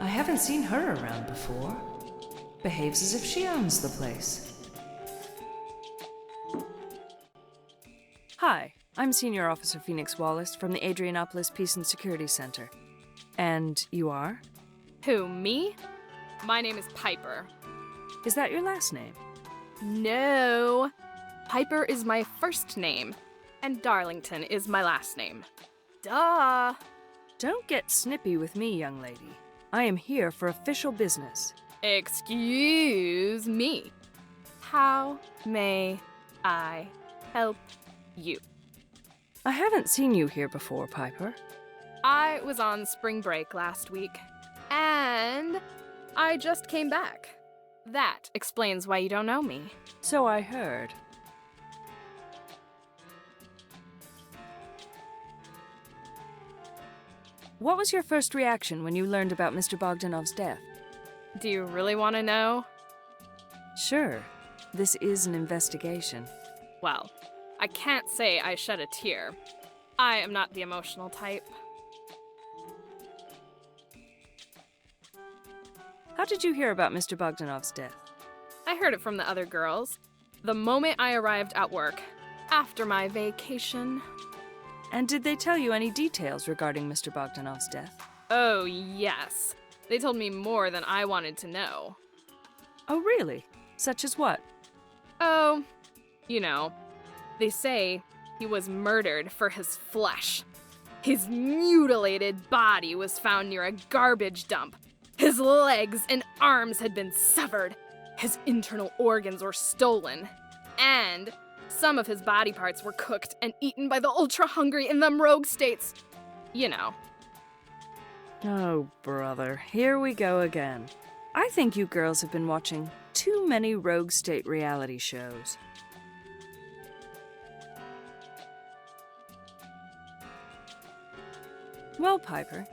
I haven't seen her around before. Behaves as if she owns the place. Hi, I'm Senior Officer Phoenix Wallace from the Adrianopolis Peace and Security Center. And you are? Who, me? My name is Piper. Is that your last name? No. Piper is my first name, and Darlington is my last name. Duh. Don't get snippy with me, young lady. I am here for official business. Excuse me. How may I help you? I haven't seen you here before, Piper. I was on spring break last week, and I just came back. That explains why you don't know me. So I heard. What was your first reaction when you learned about Mr. Bogdanov's death? Do you really want to know? Sure. This is an investigation. Well, I can't say I shed a tear. I am not the emotional type. How did you hear about Mr. Bogdanov's death? I heard it from the other girls. The moment I arrived at work, after my vacation. And did they tell you any details regarding Mr. Bogdanov's death? Oh, yes. They told me more than I wanted to know. Oh, really? Such as what? Oh, you know, they say he was murdered for his flesh. His mutilated body was found near a garbage dump. His legs and arms had been severed. His internal organs were stolen. And some of his body parts were cooked and eaten by the ultra-hungry in them rogue states. You know. Oh, brother, here we go again. I think you girls have been watching too many rogue state reality shows. Well, Piper,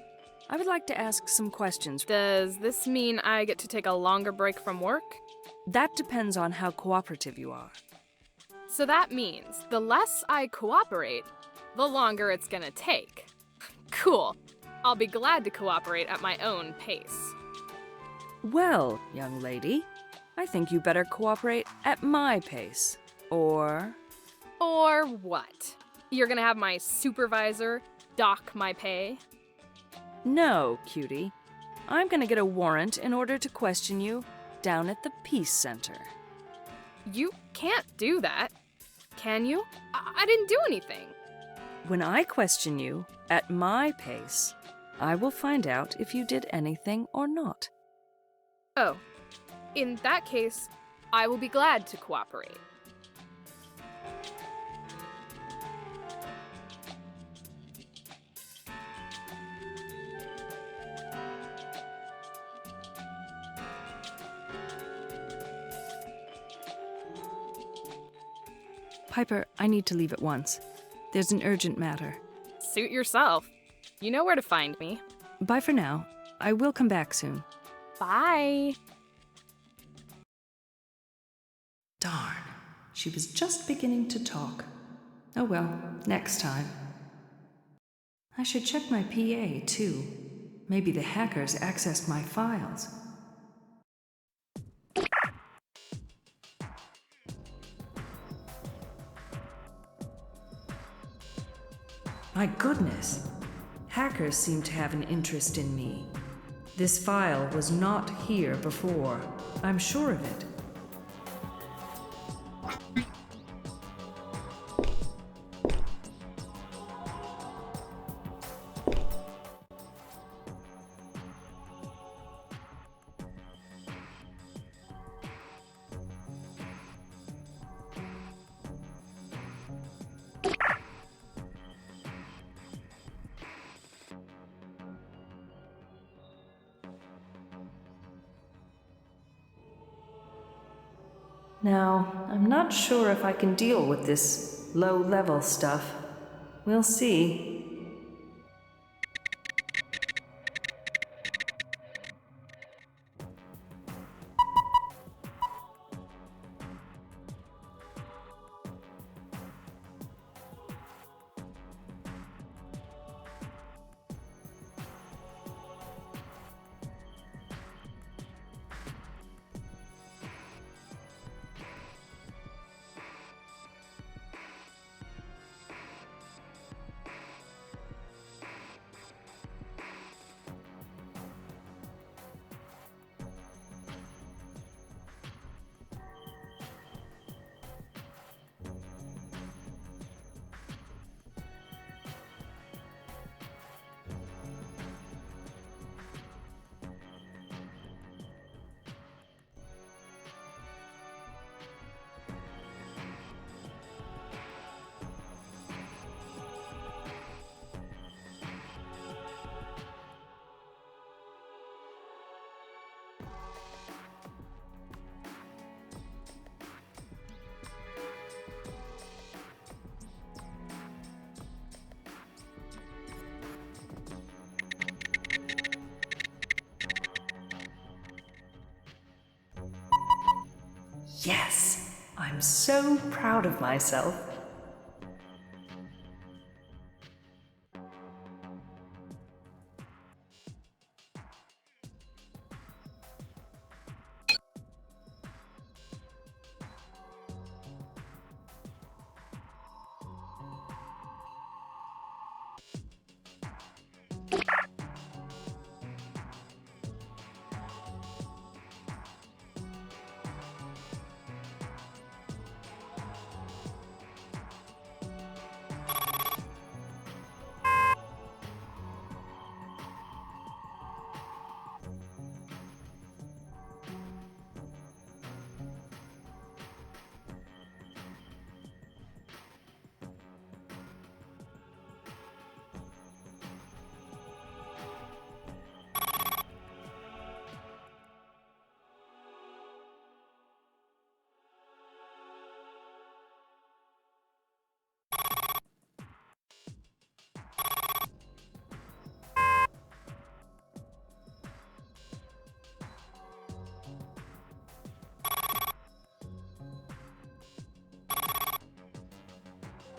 I would like to ask some questions. Does this mean I get to take a longer break from work? That depends on how cooperative you are. So that means the less I cooperate, the longer it's gonna take. Cool. I'll be glad to cooperate at my own pace. Well, young lady, I think you better cooperate at my pace. Or what? You're gonna have my supervisor dock my pay? no, cutie. I'm gonna get a warrant in order to question you down at the Peace Center. You can't do that. Can you? I didn't do anything. When I question you at my pace, I will find out if you did anything or not. Oh, in that case, I will be glad to cooperate. Piper, I need to leave at once. There's an urgent matter. Suit yourself. You know where to find me. Bye for now. I will come back soon. Bye. Darn, she was just beginning to talk. Oh well, next time. I should check my PA, too. Maybe the hackers accessed my files. My goodness! Hackers seem to have an interest in me. This file was not here before. I'm sure of it. Now, I'm not sure if I can deal with this low-level stuff. We'll see. Yes! I'm so proud of myself.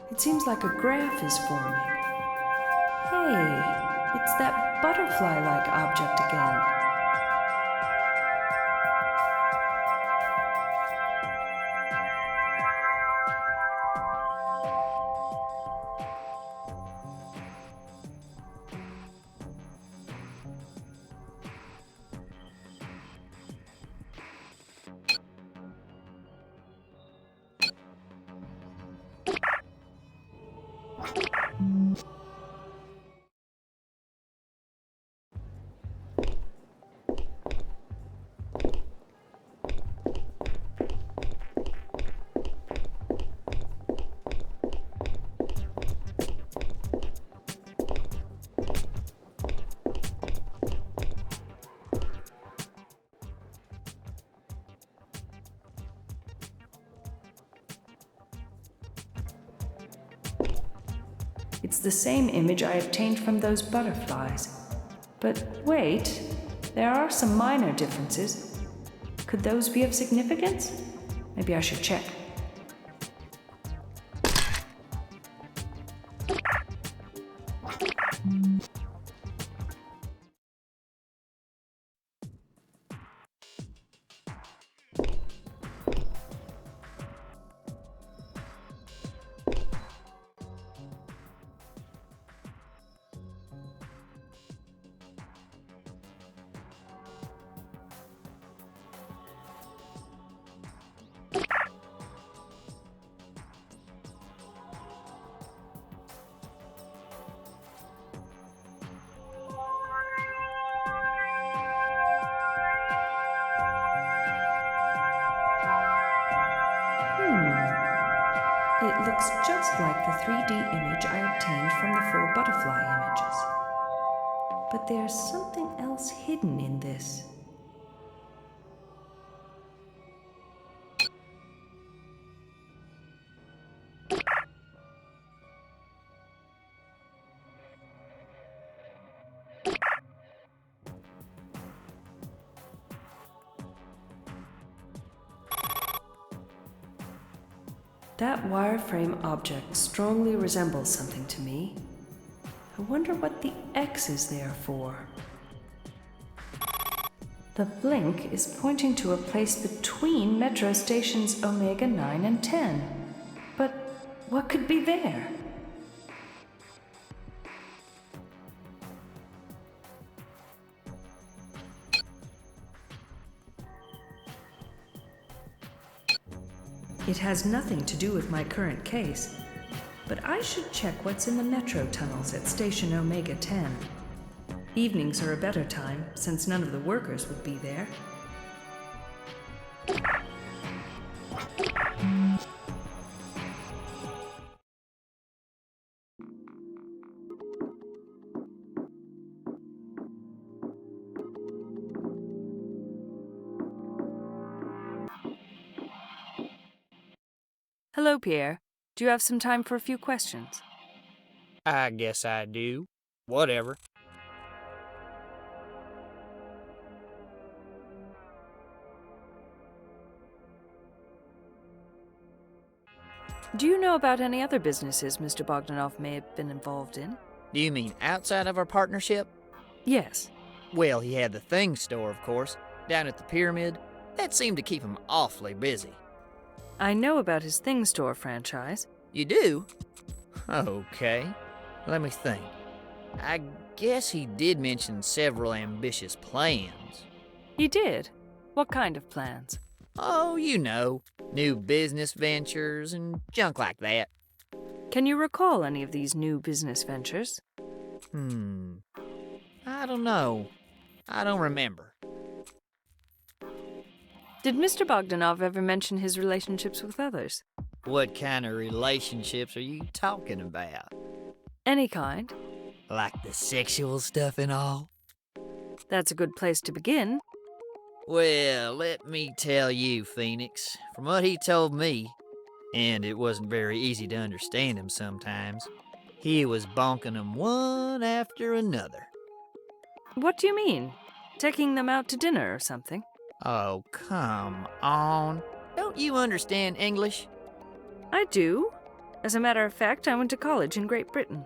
It seems like a graph is forming. Hey, it's that butterfly-like object again. It's the same image I obtained from those butterflies. But wait, there are some minor differences. Could those be of significance? Maybe I should check. It looks just like the 3D image I obtained from the 4 butterfly images. But there's something else hidden in this. That wireframe object strongly resembles something to me. I wonder what the X is there for. The blink is pointing to a place between metro stations Omega 9 and 10. But what could be there? It has nothing to do with my current case, but I should check what's in the metro tunnels at station Omega 10. Evenings are a better time, since none of the workers would be there. Hello, Pierre. Do you have some time for a few questions? I guess I do. Whatever. Do you know about any other businesses Mr. Bogdanov may have been involved in? Do you mean outside of our partnership? Yes. Well, he had the thing store, of course, down at the pyramid. That seemed to keep him awfully busy. I know about his Thing Store franchise. You do? Okay. Let me think. I guess he did mention several ambitious plans. He did? What kind of plans? Oh, you know, new business ventures and junk like that. Can you recall any of these new business ventures? I don't know. I don't remember. Did Mr. Bogdanov ever mention his relationships with others? What kind of relationships are you talking about? Any kind. Like the sexual stuff and all? That's a good place to begin. Well, let me tell you, Phoenix, from what he told me, and it wasn't very easy to understand him sometimes, he was bonking them one after another. What do you mean? Taking them out to dinner or something? Oh, come on. Don't you understand English? I do. As a matter of fact, I went to college in Great Britain.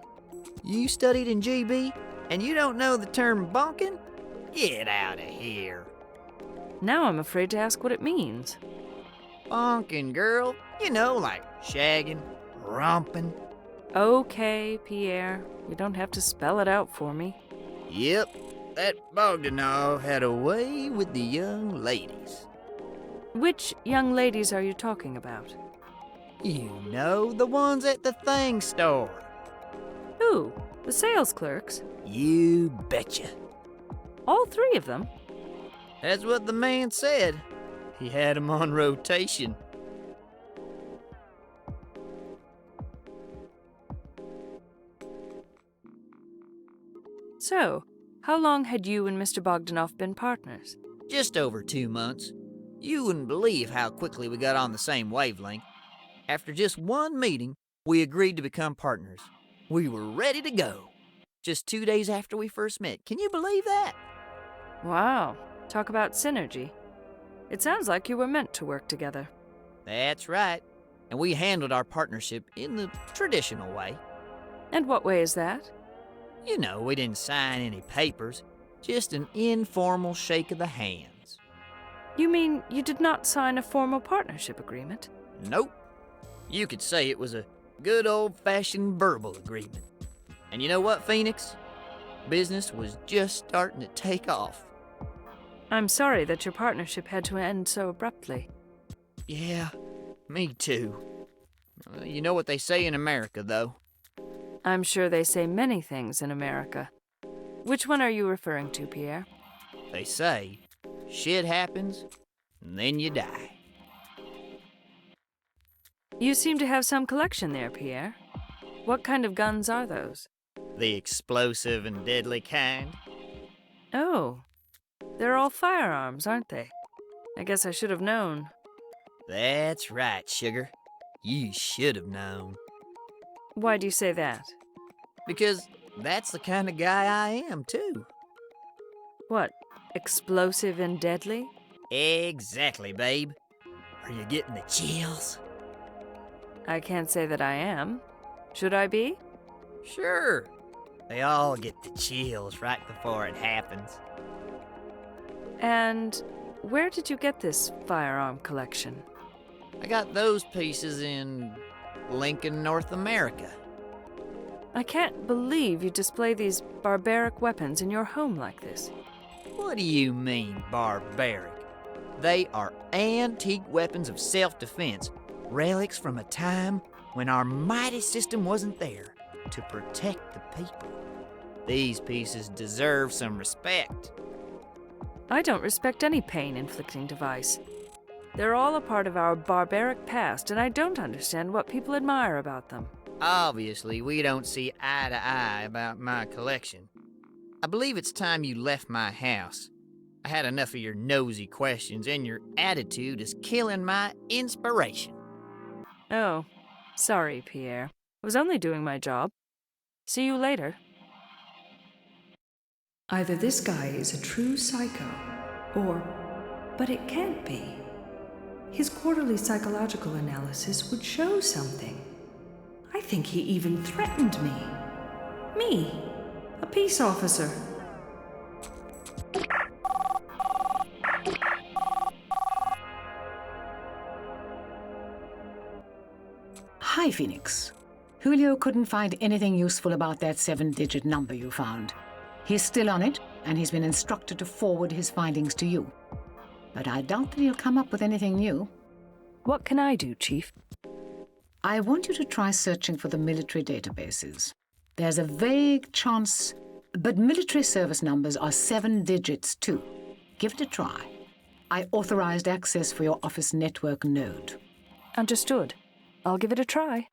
You studied in GB, and you don't know the term bonking? Get out of here. Now I'm afraid to ask what it means. Bonking, girl. You know, like shagging, romping. Okay, Pierre. You don't have to spell it out for me. Yep, that Bogdanov had a way with the young ladies. Which young ladies are you talking about? You know, the ones at the thing store. Who? The sales clerks? You betcha. All three of them? That's what the man said. He had 'em on rotation. So, how long had you and Mr. Bogdanov been partners? Just over 2 months. You wouldn't believe how quickly we got on the same wavelength. After just one meeting, we agreed to become partners. We were ready to go. Just 2 days after we first met. Can you believe that? Wow, talk about synergy. It sounds like you were meant to work together. That's right. And we handled our partnership in the traditional way. And what way is that? You know, we didn't sign any papers, just an informal shake of the hands. You mean you did not sign a formal partnership agreement? Nope. You could say it was a good old-fashioned verbal agreement. And you know what, Phoenix? Business was just starting to take off. I'm sorry that your partnership had to end so abruptly. Yeah, me too. You know what they say in America, though. I'm sure they say many things in America. Which one are you referring to, Pierre? They say shit happens, and then you die. You seem to have some collection there, Pierre. What kind of guns are those? The explosive and deadly kind. Oh, they're all firearms, aren't they? I guess I should have known. That's right, sugar. You should have known. Why do you say that? Because that's the kind of guy I am, too. What, explosive and deadly? Exactly, babe. Are you getting the chills? I can't say that I am. Should I be? Sure. They all get the chills right before it happens. And where did you get this firearm collection? I got those pieces in Lincoln, North America. I can't believe you display these barbaric weapons in your home like this. What do you mean, barbaric? They are antique weapons of self-defense, relics from a time when our mighty system wasn't there to protect the people. These pieces deserve some respect. I don't respect any pain-inflicting device. They're all a part of our barbaric past, and I don't understand what people admire about them. Obviously, we don't see eye to eye about my collection. I believe it's time you left my house. I had enough of your nosy questions, and your attitude is killing my inspiration. Oh, sorry, Pierre. I was only doing my job. See you later. Either this guy is a true psycho, or... But it can't be. His quarterly psychological analysis would show something. I think he even threatened me. Me, a peace officer. Hi, Phoenix. Julio couldn't find anything useful about that 7-digit number you found. He's still on it, and he's been instructed to forward his findings to you. But I doubt that he'll come up with anything new. What can I do, Chief? I want you to try searching for the military databases. There's a vague chance, but military service numbers are 7 digits too. Give it a try. I authorized access for your office network node. Understood. I'll give it a try.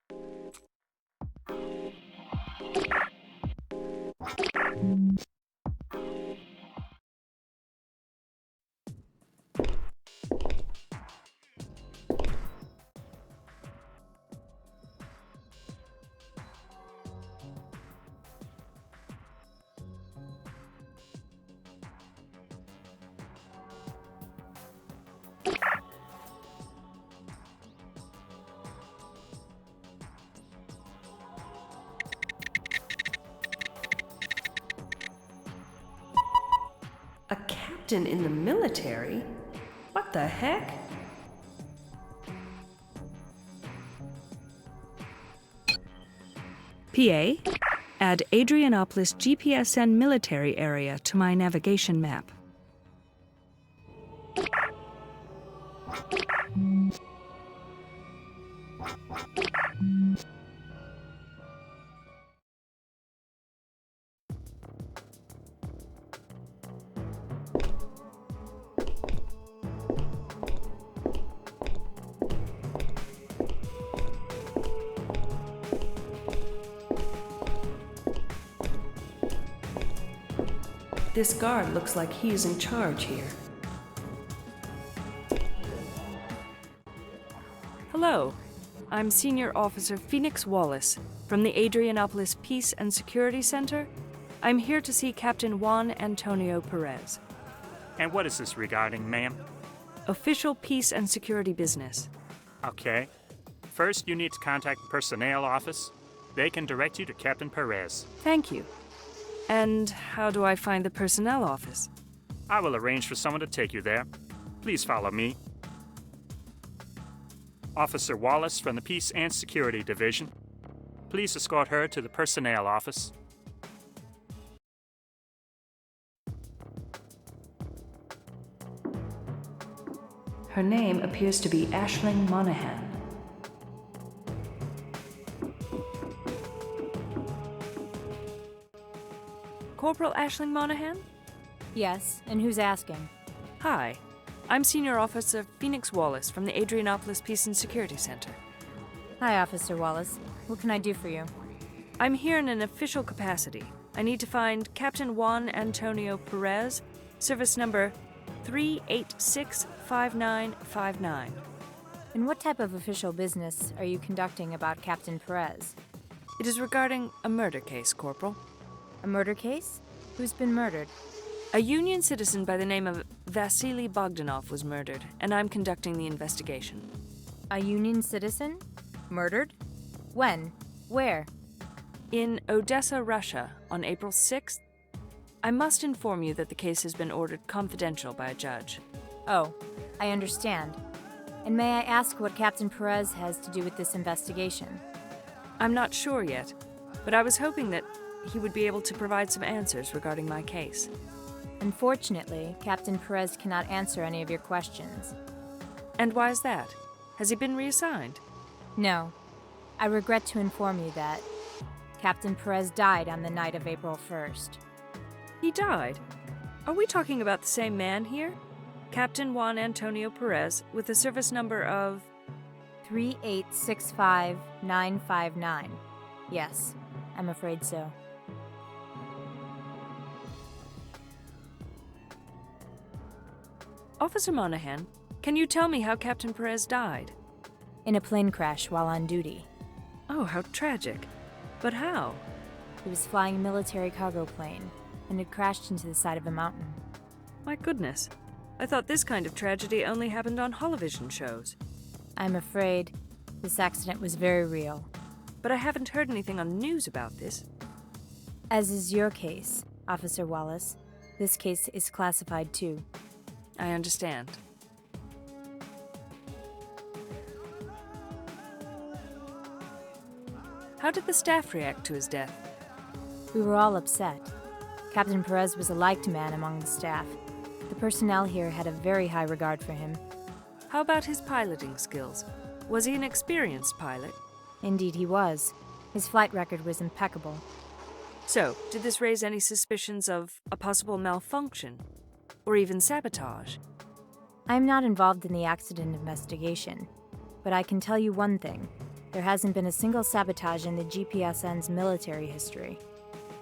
A captain in the military? What the heck? PA, add Adrianopolis GPSN military area to my navigation map. This guard looks like he is in charge here. Hello, I'm Senior Officer Phoenix Wallace from the Adrianopolis Peace and Security Center. I'm here to see Captain Juan Antonio Perez. And what is this regarding, ma'am? Official peace and security business. Okay. First, you need to contact the personnel office. They can direct you to Captain Perez. Thank you. And how do I find the personnel office? I will arrange for someone to take you there. Please follow me. Officer Wallace from the Peace and Security Division. Please escort her to the personnel office. Her name appears to be Aisling Monahan. Corporal Aisling Monahan? Yes, and who's asking? Hi, I'm Senior Officer Phoenix Wallace from the Adrianopolis Peace and Security Center. Hi, Officer Wallace. What can I do for you? I'm here in an official capacity. I need to find Captain Juan Antonio Perez, service number 3865959. And what type of official business are you conducting about Captain Perez? It is regarding a murder case, Corporal. A murder case? Who's been murdered? A Union citizen by the name of Vasily Bogdanov was murdered, and I'm conducting the investigation. A Union citizen? Murdered? When? Where? In Odessa, Russia, on April 6th. I must inform you that the case has been ordered confidential by a judge. Oh, I understand. And may I ask what Captain Perez has to do with this investigation? I'm not sure yet, but I was hoping that he would be able to provide some answers regarding my case. Unfortunately, Captain Perez cannot answer any of your questions. And why is that? Has he been reassigned? No. I regret to inform you that Captain Perez died on the night of April 1st. He died? Are we talking about the same man here? Captain Juan Antonio Perez, with a service number of... 3865959. Yes, I'm afraid so. Officer Monahan, can you tell me how Captain Perez died? In a plane crash while on duty. Oh, how tragic. But how? He was flying a military cargo plane, and it crashed into the side of a mountain. My goodness. I thought this kind of tragedy only happened on television shows. I'm afraid this accident was very real. But I haven't heard anything on the news about this. As is your case, Officer Wallace, this case is classified too. I understand. How did the staff react to his death? We were all upset. Captain Perez was a liked man among the staff. The personnel here had a very high regard for him. How about his piloting skills? Was he an experienced pilot? Indeed he was. His flight record was impeccable. So, did this raise any suspicions of a possible malfunction? Or even sabotage? I am not involved in the accident investigation, but I can tell you one thing. There hasn't been a single sabotage in the GPSN's military history.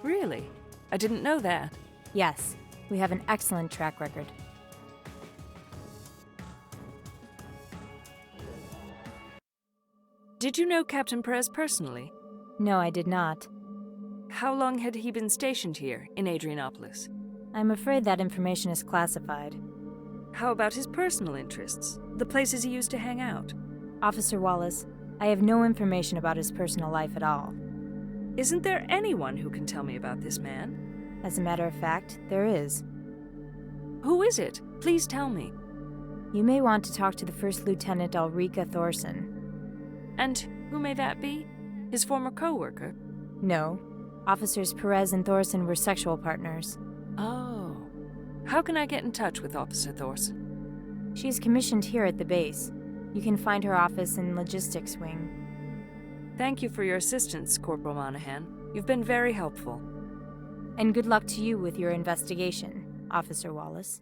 Really? I didn't know that. Yes, we have an excellent track record. Did you know Captain Perez personally? No, I did not. How long had he been stationed here, in Adrianopolis? I'm afraid that information is classified. How about his personal interests? The places he used to hang out? Officer Wallace, I have no information about his personal life at all. Isn't there anyone who can tell me about this man? As a matter of fact, there is. Who is it? Please tell me. You may want to talk to the First Lieutenant Ulrika Thorson. And who may that be? His former co-worker? No. Officers Perez and Thorson were sexual partners. Oh. How can I get in touch with Officer Thorson? She's commissioned here at the base. You can find her office in Logistics Wing. Thank you for your assistance, Corporal Monahan. You've been very helpful. And good luck to you with your investigation, Officer Wallace.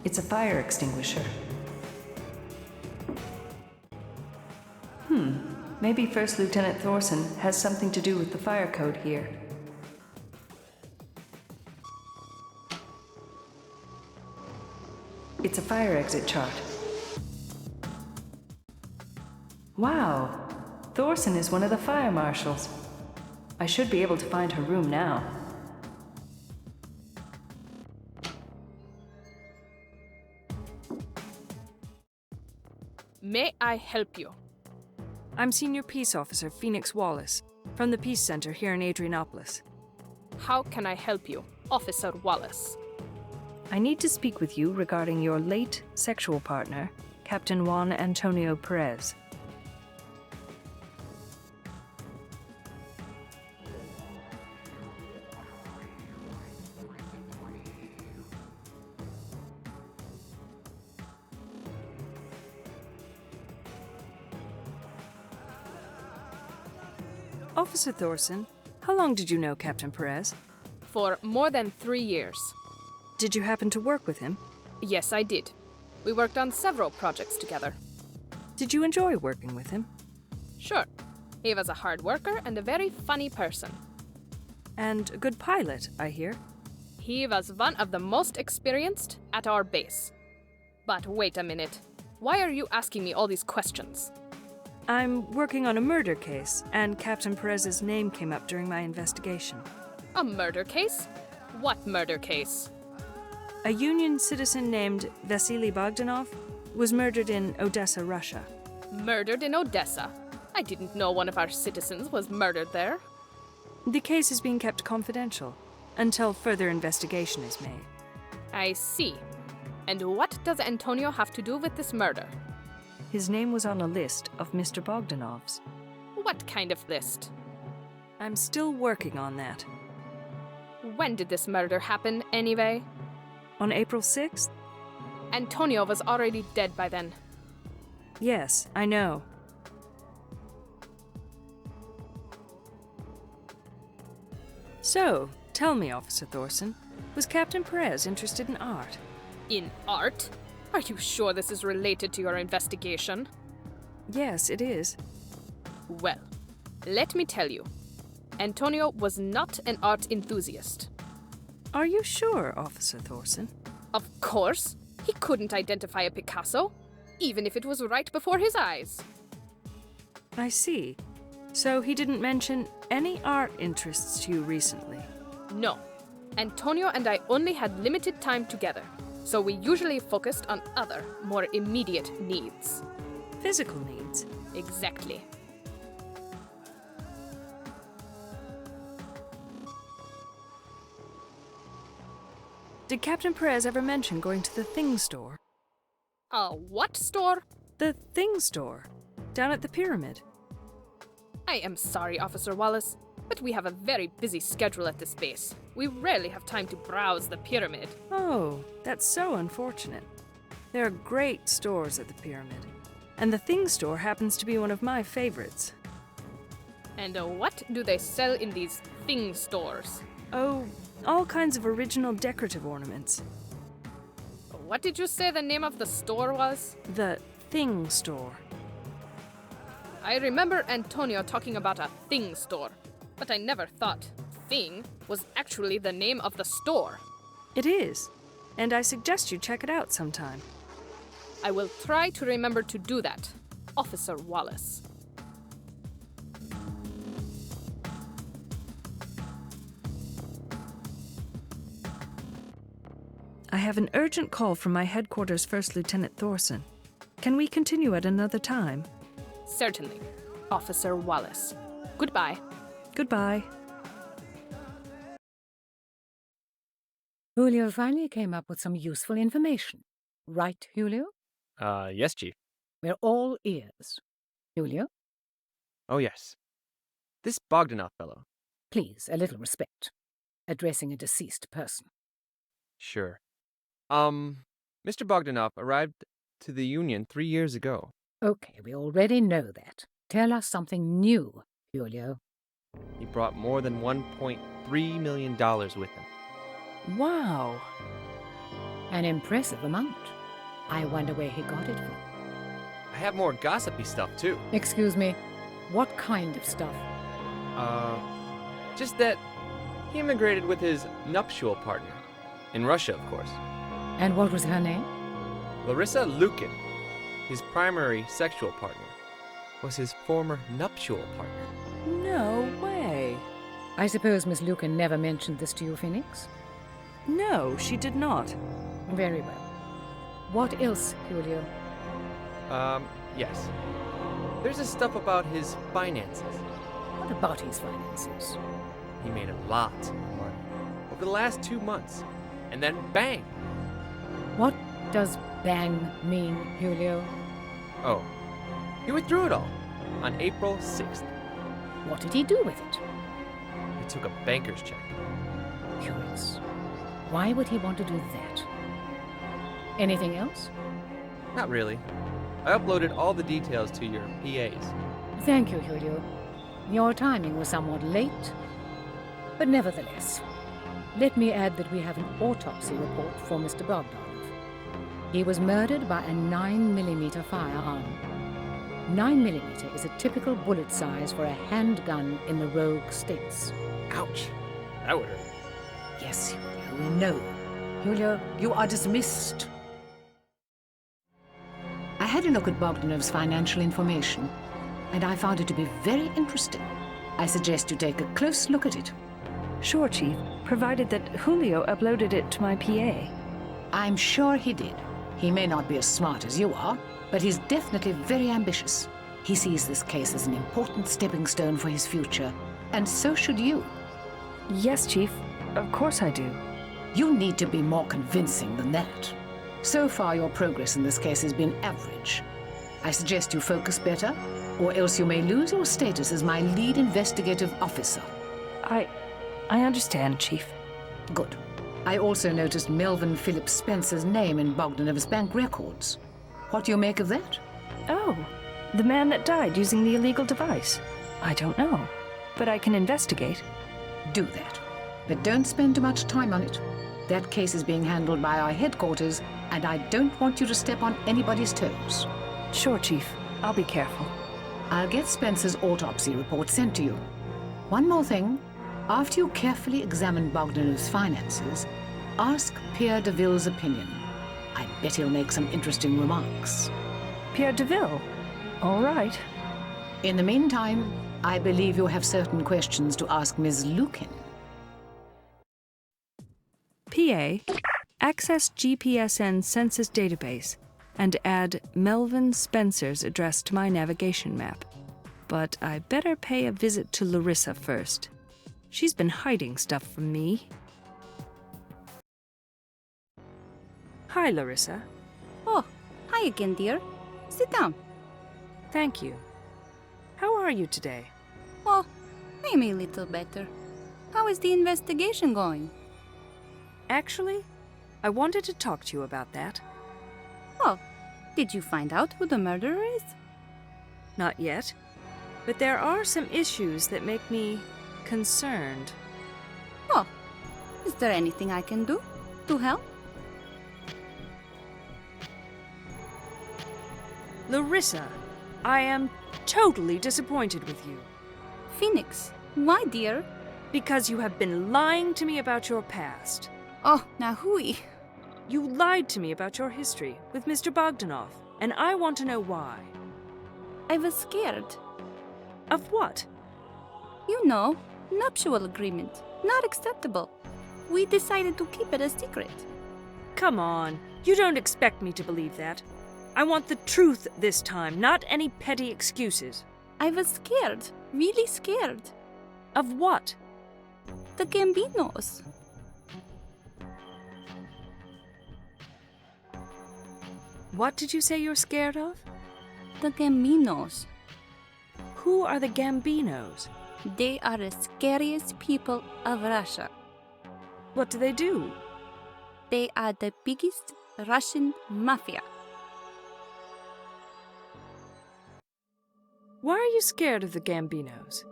It's a fire extinguisher. Maybe First Lieutenant Thorson has something to do with the fire code here. It's a fire exit chart. Wow! Thorson is one of the fire marshals. I should be able to find her room now. May I help you? I'm Senior Peace Officer Phoenix Wallace, from the Peace Center here in Adrianopolis. How can I help you, Officer Wallace? I need to speak with you regarding your late sexual partner, Captain Juan Antonio Perez. Officer Thorson, how long did you know Captain Perez? For more than 3 years. Did you happen to work with him? Yes, I did. We worked on several projects together. Did you enjoy working with him? Sure. He was a hard worker and a very funny person. And a good pilot, I hear. He was one of the most experienced at our base. But wait a minute. Why are you asking me all these questions? I'm working on a murder case, and Captain Perez's name came up during my investigation. A murder case? What murder case? A Union citizen named Vasily Bogdanov was murdered in Odessa, Russia. Murdered in Odessa? I didn't know one of our citizens was murdered there. The case is being kept confidential until further investigation is made. I see. And what does Antonio have to do with this murder? His name was on a list of Mr. Bogdanov's. What kind of list? I'm still working on that. When did this murder happen, anyway? On April 6th? Antonio was already dead by then. Yes, I know. So, tell me, Officer Thorson, was Captain Perez interested in art? In art? Are you sure this is related to your investigation? Yes, it is. Well, let me tell you. Antonio was not an art enthusiast. Are you sure, Officer Thorson? Of course. He couldn't identify a Picasso, even if it was right before his eyes. I see. So he didn't mention any art interests to you recently? No. Antonio and I only had limited time together, so we usually focused on other, more immediate needs. Physical needs? Exactly. Did Captain Perez ever mention going to the Thing Store? A what store? The Thing Store, down at the pyramid. I am sorry, Officer Wallace, but we have a very busy schedule at this base. We rarely have time to browse the pyramid. Oh, that's so unfortunate. There are great stores at the pyramid, and the Thing Store happens to be one of my favorites. And what do they sell in these thing stores? Oh, all kinds of original decorative ornaments. What did you say the name of the store was? The Thing Store. I remember Antonio talking about a thing store, but I never thought thing was actually the name of the store. It is, and I suggest you check it out sometime. I will try to remember to do that, Officer Wallace. I have an urgent call from my headquarters First Lieutenant Thorson. Can we continue at another time? Certainly, Officer Wallace. Goodbye. Goodbye. Julio finally came up with some useful information. Right, Julio? Yes, Chief. We're all ears. Julio, Oh, yes. This Bogdanov fellow. please, a little respect. Addressing a deceased person. Sure. Mr. Bogdanov arrived to the Union 3 years ago. Okay, we already know that. Tell us something new, Julio. He brought more than $1.3 million with him. Wow. An impressive amount. I wonder where he got it from. I have more gossipy stuff, too. Excuse me, what kind of stuff? Just that he immigrated with his nuptial partner. In Russia, of course. And what was her name? Larissa Lukin, his primary sexual partner, was his former nuptial partner. No way. I suppose Miss Lucan never mentioned this to you, Phoenix? No, she did not. Very well. What else, Julio? Yes. There's this stuff about his finances. What about his finances? He made a lot of money over the last 2 months. And then bang! What does bang mean, Julio? Oh, he withdrew it all on April 6th. What did he do with it? He took a banker's check. Curious. Why would he want to do that? Anything else? Not really. I uploaded all the details to your PAs. Thank you, Julio. Your timing was somewhat late, but nevertheless. Let me add that we have an autopsy report for Mr. Bogdanov. He was murdered by a 9mm firearm. 9mm is a typical bullet size for a handgun in the rogue states. Ouch. That would hurt. Yes, Julio, we know. Julio, you are dismissed. I had a look at Bogdanov's financial information, and I found it to be very interesting. I suggest you take a close look at it. Sure, Chief, provided that Julio uploaded it to my PA. I'm sure he did. He may not be as smart as you are, but he's definitely very ambitious. He sees this case as an important stepping stone for his future, and so should you. Yes, Chief, of course I do. You need to be more convincing than that. So far, your progress in this case has been average. I suggest you focus better, or else you may lose your status as my lead investigative officer. I understand, Chief. Good. I also noticed Melvin Phillips Spencer's name in Bogdanov's bank records. What do you make of that? Oh, the man that died using the illegal device. I don't know, but I can investigate. Do that. But don't spend too much time on it. That case is being handled by our headquarters, and I don't want you to step on anybody's toes. Sure, Chief. I'll be careful. I'll get Spencer's autopsy report sent to you. One more thing. After you carefully examine Bogdanov's finances, ask Pierre DeVille's opinion. I bet he'll make some interesting remarks. Pierre DeVille? All right. In the meantime, I believe you have certain questions to ask Ms. Lukin. PA, access GPSN census database and add Melvin Spencer's address to my navigation map. But I better pay a visit to Larissa first. She's been hiding stuff from me. Hi, Larissa. Oh, hi again, dear. Sit down. Thank you. How are you today? Oh, I'm a little better. How is the investigation going? Actually, I wanted to talk to you about that. Oh, did you find out who the murderer is? Not yet, but there are some issues that make me concerned. Oh, is there anything I can do to help? Larissa, I am totally disappointed with you. Phoenix, why, dear? Because you have been lying to me about your past. Oh, now hui. You lied to me about your history with Mr. Bogdanov, and I want to know why. I was scared. Of what? You know, nuptial agreement. Not acceptable. We decided to keep it a secret. Come on, you don't expect me to believe that. I want the truth this time, not any petty excuses. I was scared. Really scared. Of what? The Gambinos. What did you say you're scared of? The Gambinos. Who are the Gambinos? They are the scariest people of Russia. What do they do? They are the biggest Russian mafia. Why are you scared of the Gambinos?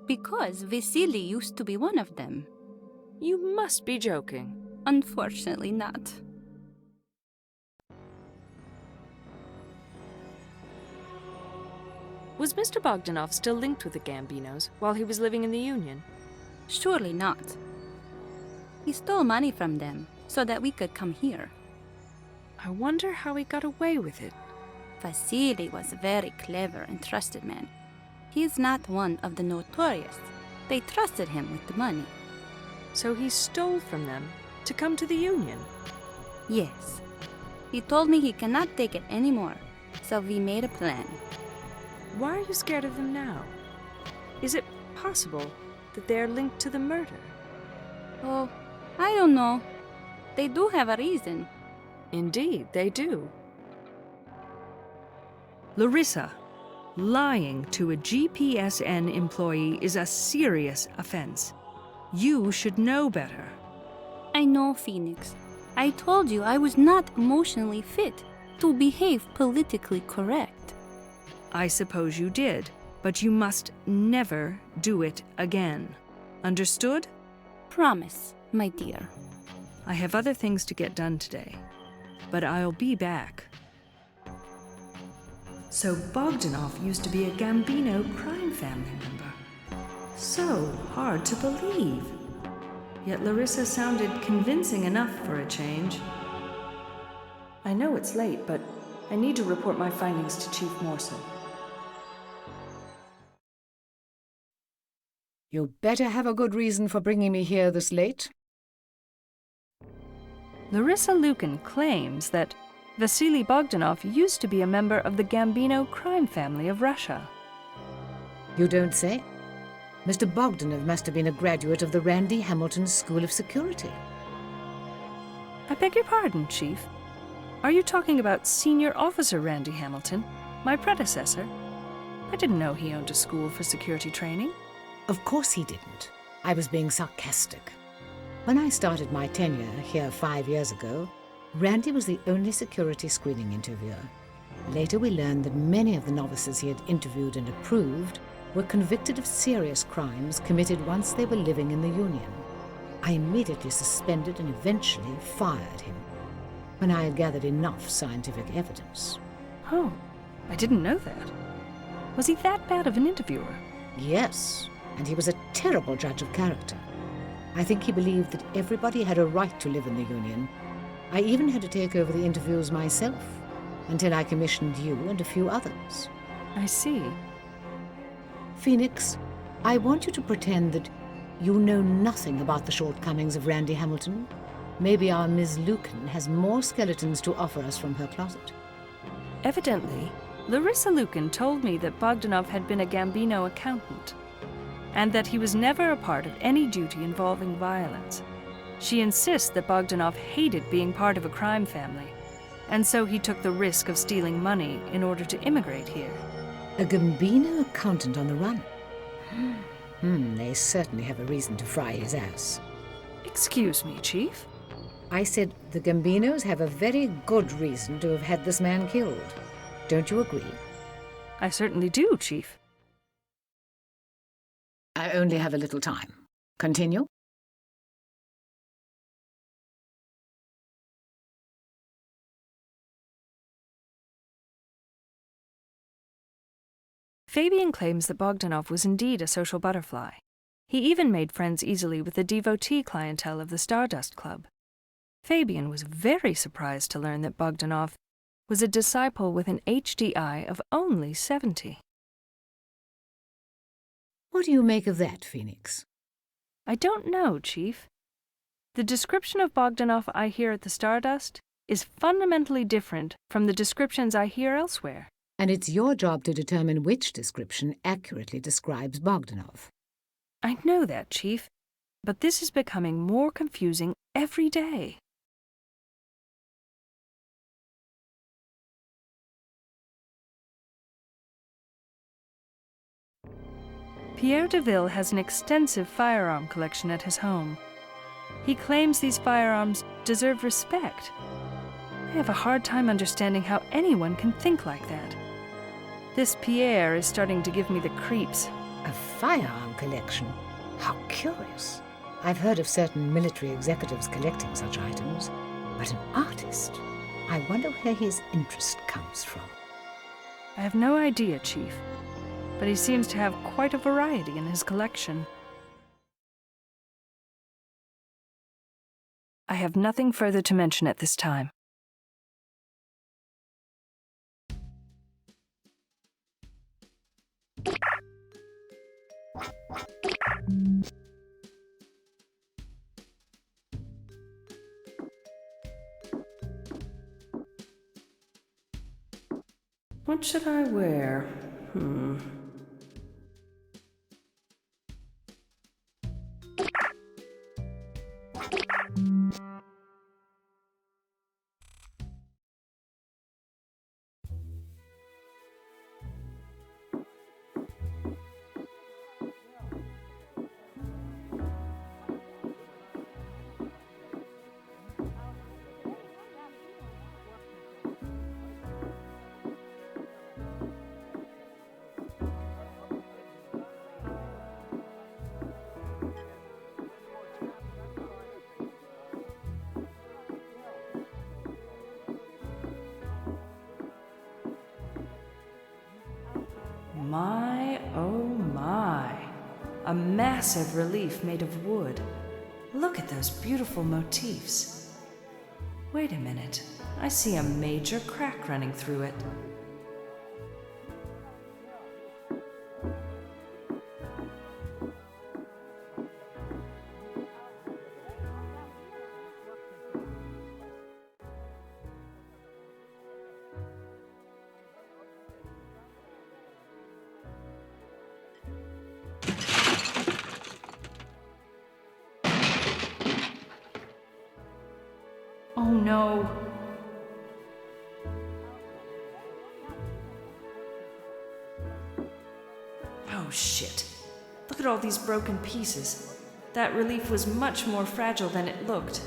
Because Vasily used to be one of them. You must be joking. Unfortunately not. Was Mr. Bogdanov still linked with the Gambinos while he was living in the Union? Surely not. He stole money from them so that we could come here. I wonder how he got away with it. Vasily was a very clever and trusted man. He is not one of the notorious. They trusted him with the money. So he stole from them to come to the Union? Yes. He told me he cannot take it anymore, so we made a plan. Why are you scared of them now? Is it possible that they are linked to the murder? Oh, I don't know. They do have a reason. Indeed, they do. Larissa, lying to a GPSN employee is a serious offense. You should know better. I know, Phoenix. I told you I was not emotionally fit to behave politically correct. I suppose you did, but you must never do it again. Understood? Promise, my dear. I have other things to get done today. but I'll be back. So Bogdanov used to be a Gambino crime family member. So hard to believe. Yet Larissa sounded convincing enough for a change. I know it's late, but I need to report my findings to Chief Morrison. You better have a good reason for bringing me here this late. Larissa Lukin claims that Vasily Bogdanov used to be a member of the Gambino crime family of Russia. You don't say? Mr. Bogdanov must have been a graduate of the Randy Hamilton School of Security. I beg your pardon, Chief. Are you talking about Senior Officer Randy Hamilton, my predecessor? I didn't know he owned a school for security training. Of course he didn't. I was being sarcastic. When I started my tenure here 5 years ago, Randy was the only security screening interviewer. Later we learned that many of the novices he had interviewed and approved were convicted of serious crimes committed once they were living in the Union. I immediately suspended and eventually fired him when I had gathered enough scientific evidence. Oh, I didn't know that. Was he that bad of an interviewer? Yes, and he was a terrible judge of character. I think he believed that everybody had a right to live in the Union. I even had to take over the interviews myself, until I commissioned you and a few others. I see. Phoenix, I want you to pretend that you know nothing about the shortcomings of Randy Hamilton. Maybe our Ms. Lukin has more skeletons to offer us from her closet. Evidently, Larissa Lukin told me that Bogdanov had been a Gambino accountant, and that he was never a part of any duty involving violence. She insists that Bogdanov hated being part of a crime family, and so he took the risk of stealing money in order to immigrate here. A Gambino accountant on the run? They certainly have a reason to fry his ass. Excuse me, Chief? I said the Gambinos have a very good reason to have had this man killed. Don't you agree? I certainly do, Chief. I only have a little time. Continue. Fabian claims that Bogdanov was indeed a social butterfly. He even made friends easily with the devotee clientele of the Stardust Club. Fabian was very surprised to learn that Bogdanov was a disciple with an HDI of only 70. What do you make of that, Phoenix? I don't know, Chief. The description of Bogdanov I hear at the Stardust is fundamentally different from the descriptions I hear elsewhere. And it's your job to determine which description accurately describes Bogdanov. I know that, Chief, but this is becoming more confusing every day. Pierre Deville has an extensive firearm collection at his home. He claims these firearms deserve respect. I have a hard time understanding how anyone can think like that. This Pierre is starting to give me the creeps. A firearm collection? How curious. I've heard of certain military executives collecting such items, but an artist? I wonder where his interest comes from. I have no idea, Chief, but he seems to have quite a variety in his collection. I have nothing further to mention at this time. What should I wear? massive relief made of wood. Look at those beautiful motifs. Wait a minute. I see a major crack running through it. Oh no! Oh shit. Look at all these broken pieces. That relief was much more fragile than it looked.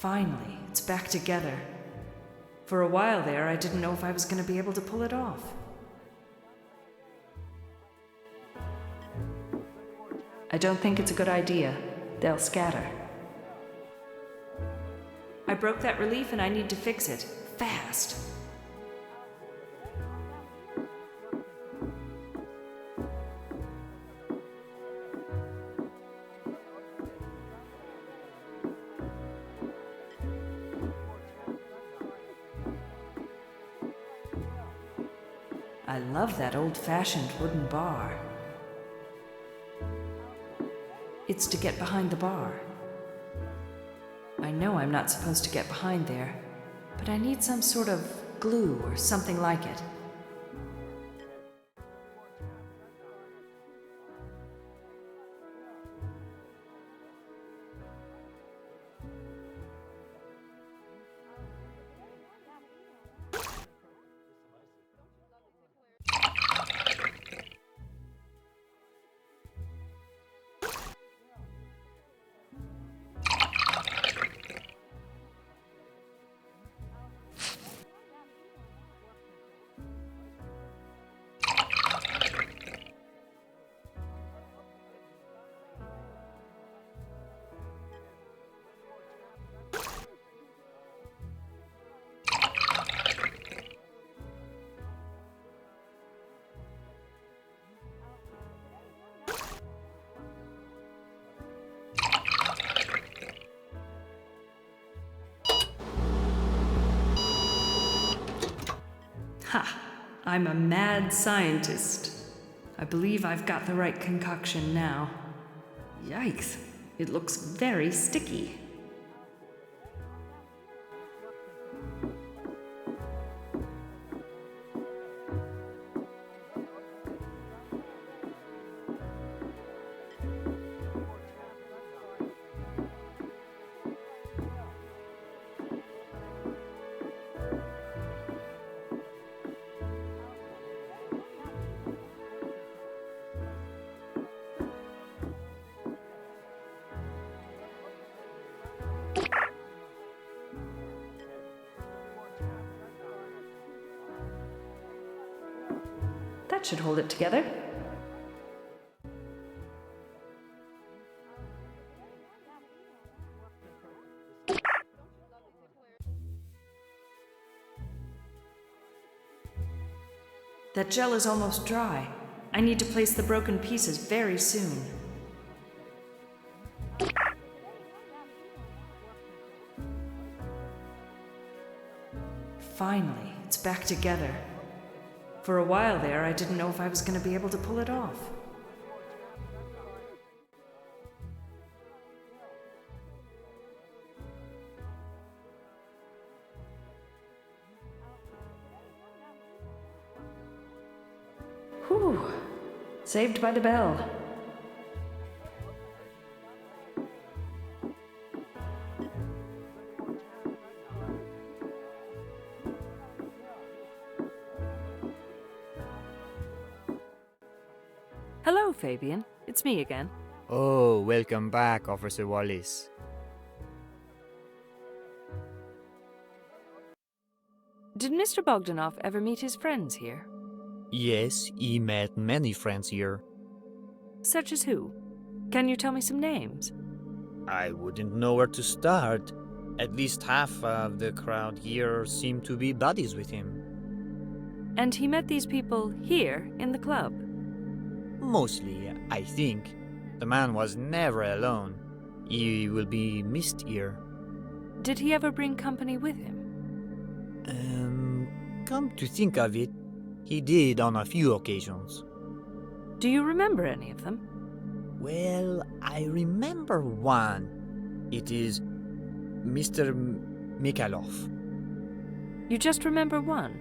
Finally, it's back together. For a while there, I didn't know if I was going to be able to pull it off. I don't think it's a good idea. They'll scatter. I broke that relief and I need to fix it. Fast. I love that old-fashioned wooden bar. It's to get behind the bar. I know I'm not supposed to get behind there, but I need some sort of glue or something like it. Ha! I'm a mad scientist. I believe I've got the right concoction now. Yikes! It looks very sticky. That should hold it together. That gel is almost dry. I need to place the broken pieces very soon. Finally, it's back together. For a while there, I didn't know if I was going to be able to pull it off. Whew! Saved by the bell. Hello, Fabian. It's me again. Oh, welcome back, Officer Wallace. Did Mr. Bogdanov ever meet his friends here? Yes, he met many friends here. Such as who? Can you tell me some names? I wouldn't know where to start. At least half of the crowd here seem to be buddies with him. And he met these people here in the club? Mostly, I think. The man was never alone. He will be missed here. Did he ever bring company with him? Come to think of it, he did on a few occasions. Do you remember any of them? Well, I remember one. It is Mr. Mikhailov. You just remember one?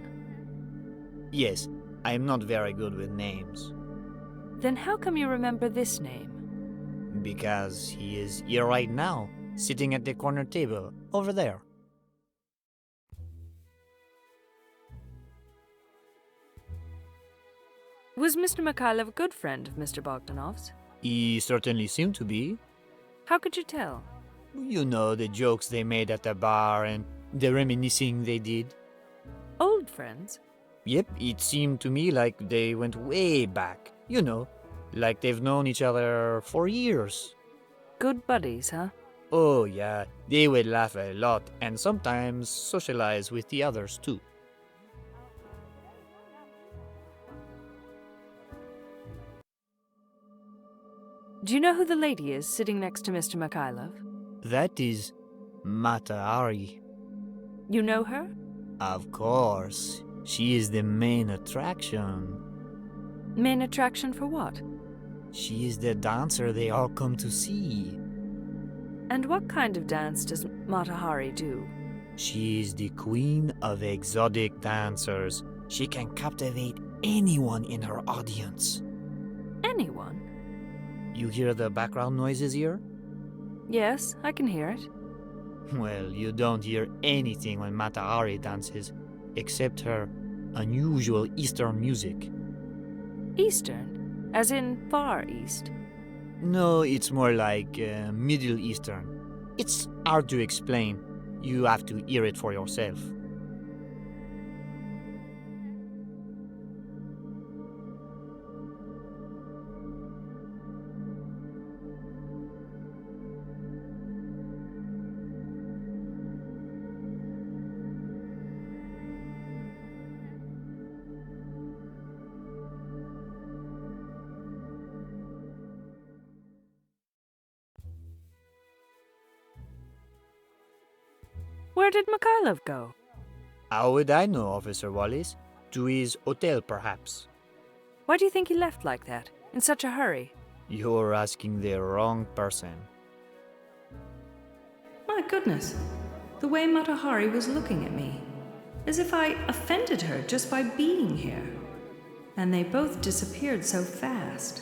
Yes, I am not very good with names. Then how come you remember this name? Because he is here right now, sitting at the corner table, over there. Was Mr. Mikhailov a good friend of Mr. Bogdanov's? He certainly seemed to be. How could you tell? You know, the jokes they made at the bar and the reminiscing they did. Old friends? Yep, it seemed to me like they went way back. You know, like they've known each other for years. Good buddies, huh? Oh yeah, they would laugh a lot and sometimes socialize with the others too. Do you know who the lady is sitting next to Mr. Mikhailov? That is Mata Hari. You know her? Of course, she is the main attraction. Main attraction for what? She is the dancer they all come to see. And what kind of dance does Mata Hari do? She is the queen of exotic dancers. She can captivate anyone in her audience. Anyone? You hear the background noises here? Yes, I can hear it. Well, you don't hear anything when Mata Hari dances, except her unusual Eastern music. Eastern? As in Far East? No, it's more like Middle Eastern. It's hard to explain. You have to hear it for yourself. Where did Mikhailov go? How would I know, Officer Wallace? To his hotel, perhaps. Why do you think he left like that, in such a hurry? You're asking the wrong person. My goodness, the way Matahari was looking at me, as if I offended her just by being here. And they both disappeared so fast.